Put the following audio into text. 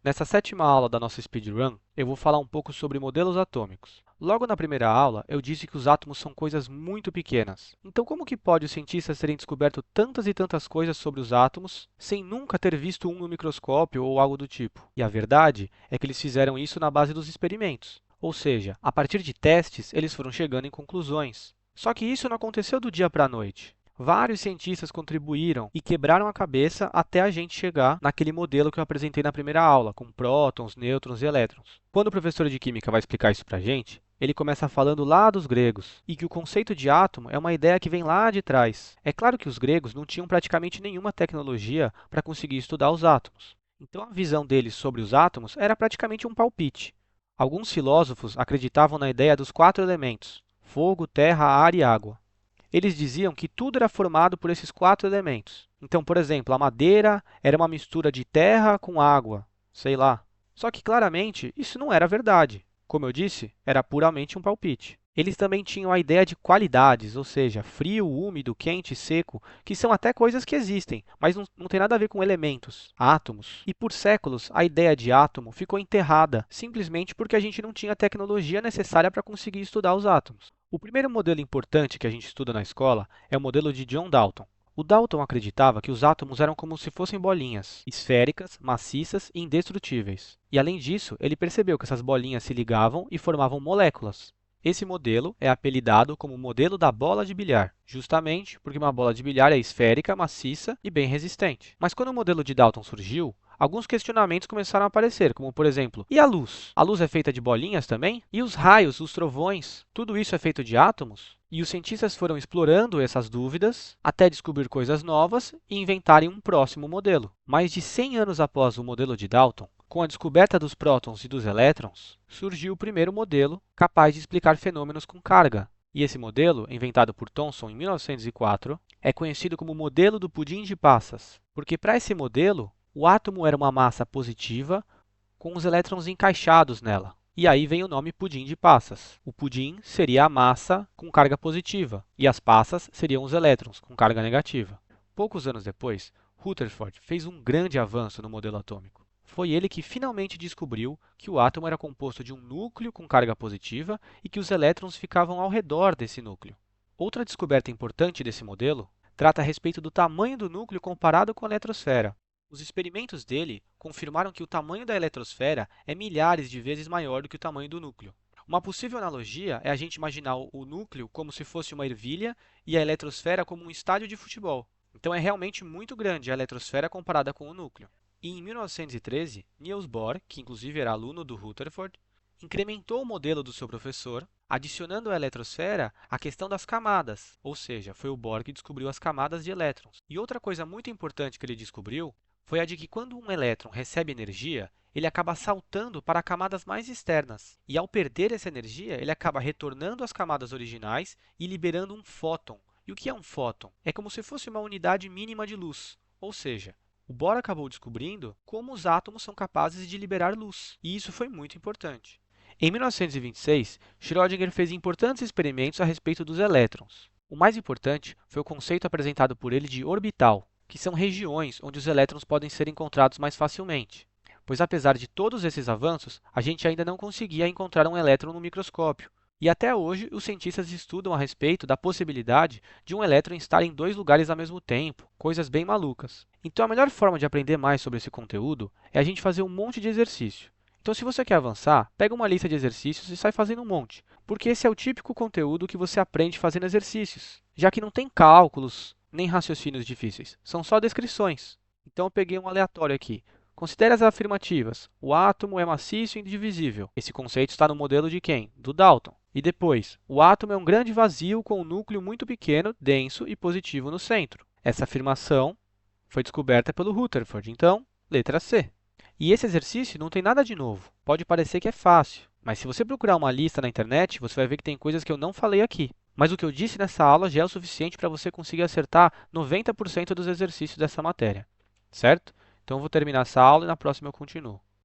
Nessa sétima aula da nossa speedrun, eu vou falar um pouco sobre modelos atômicos. Logo na primeira aula, eu disse que os átomos são coisas muito pequenas. Então, como que pode os cientistas terem descoberto tantas e tantas coisas sobre os átomos sem nunca ter visto um no microscópio ou algo do tipo? E a verdade é que eles fizeram isso na base dos experimentos. Ou seja, a partir de testes, eles foram chegando em conclusões. Só que isso não aconteceu do dia para a noite. Vários cientistas contribuíram e quebraram a cabeça até a gente chegar naquele modelo que eu apresentei na primeira aula, com prótons, nêutrons e elétrons. Quando o professor de química vai explicar isso para a gente, ele começa falando lá dos gregos, e que o conceito de átomo é uma ideia que vem lá de trás. É claro que os gregos não tinham praticamente nenhuma tecnologia para conseguir estudar os átomos. Então a visão deles sobre os átomos era praticamente um palpite. Alguns filósofos acreditavam na ideia dos quatro elementos: fogo, terra, ar e água. Eles diziam que tudo era formado por esses quatro elementos. Então, por exemplo, a madeira era uma mistura de terra com água, sei lá. Só que claramente isso não era verdade. Como eu disse, era puramente um palpite. Eles também tinham a ideia de qualidades, ou seja, frio, úmido, quente, seco, que são até coisas que existem, mas não tem nada a ver com elementos, átomos. E por séculos, a ideia de átomo ficou enterrada, simplesmente porque a gente não tinha a tecnologia necessária para conseguir estudar os átomos. O primeiro modelo importante que a gente estuda na escola é o modelo de John Dalton. O Dalton acreditava que os átomos eram como se fossem bolinhas, esféricas, maciças e indestrutíveis. E além disso, ele percebeu que essas bolinhas se ligavam e formavam moléculas. Esse modelo é apelidado como o modelo da bola de bilhar, justamente porque uma bola de bilhar é esférica, maciça e bem resistente. Mas quando o modelo de Dalton surgiu, alguns questionamentos começaram a aparecer, como por exemplo, e a luz? A luz é feita de bolinhas também? E os raios, os trovões? Tudo isso é feito de átomos? E os cientistas foram explorando essas dúvidas até descobrir coisas novas e inventarem um próximo modelo. Mais de 100 anos após o modelo de Dalton, com a descoberta dos prótons e dos elétrons, surgiu o primeiro modelo capaz de explicar fenômenos com carga. E esse modelo, inventado por Thomson em 1904, é conhecido como o modelo do pudim de passas, porque para esse modelo, o átomo era uma massa positiva com os elétrons encaixados nela. E aí vem o nome pudim de passas. O pudim seria a massa com carga positiva e as passas seriam os elétrons com carga negativa. Poucos anos depois, Rutherford fez um grande avanço no modelo atômico. Foi ele que finalmente descobriu que o átomo era composto de um núcleo com carga positiva e que os elétrons ficavam ao redor desse núcleo. Outra descoberta importante desse modelo trata a respeito do tamanho do núcleo comparado com a eletrosfera. Os experimentos dele confirmaram que o tamanho da eletrosfera é milhares de vezes maior do que o tamanho do núcleo. Uma possível analogia é a gente imaginar o núcleo como se fosse uma ervilha e a eletrosfera como um estádio de futebol. Então é realmente muito grande a eletrosfera comparada com o núcleo. E em 1913, Niels Bohr, que inclusive era aluno do Rutherford, incrementou o modelo do seu professor, adicionando à eletrosfera a questão das camadas, ou seja, foi o Bohr que descobriu as camadas de elétrons. E outra coisa muito importante que ele descobriu foi a de que quando um elétron recebe energia, ele acaba saltando para camadas mais externas. E ao perder essa energia, ele acaba retornando às camadas originais e liberando um fóton. E o que é um fóton? É como se fosse uma unidade mínima de luz, ou seja, o Bohr acabou descobrindo como os átomos são capazes de liberar luz, e isso foi muito importante. Em 1926, Schrödinger fez importantes experimentos a respeito dos elétrons. O mais importante foi o conceito apresentado por ele de orbital, que são regiões onde os elétrons podem ser encontrados mais facilmente. Pois apesar de todos esses avanços, a gente ainda não conseguia encontrar um elétron no microscópio. E até hoje, os cientistas estudam a respeito da possibilidade de um elétron estar em dois lugares ao mesmo tempo, coisas bem malucas. Então, a melhor forma de aprender mais sobre esse conteúdo é a gente fazer um monte de exercício. Então, se você quer avançar, pega uma lista de exercícios e sai fazendo um monte, porque esse é o típico conteúdo que você aprende fazendo exercícios, já que não tem cálculos nem raciocínios difíceis, são só descrições. Então, eu peguei um aleatório aqui. Considere as afirmativas. O átomo é maciço e indivisível. Esse conceito está no modelo de quem? Do Dalton. E depois, o átomo é um grande vazio com um núcleo muito pequeno, denso e positivo no centro. Essa afirmação foi descoberta pelo Rutherford, então, letra C. E esse exercício não tem nada de novo. Pode parecer que é fácil, mas se você procurar uma lista na internet, você vai ver que tem coisas que eu não falei aqui. Mas o que eu disse nessa aula já é o suficiente para você conseguir acertar 90% dos exercícios dessa matéria, certo? Então, eu vou terminar essa aula e na próxima eu continuo.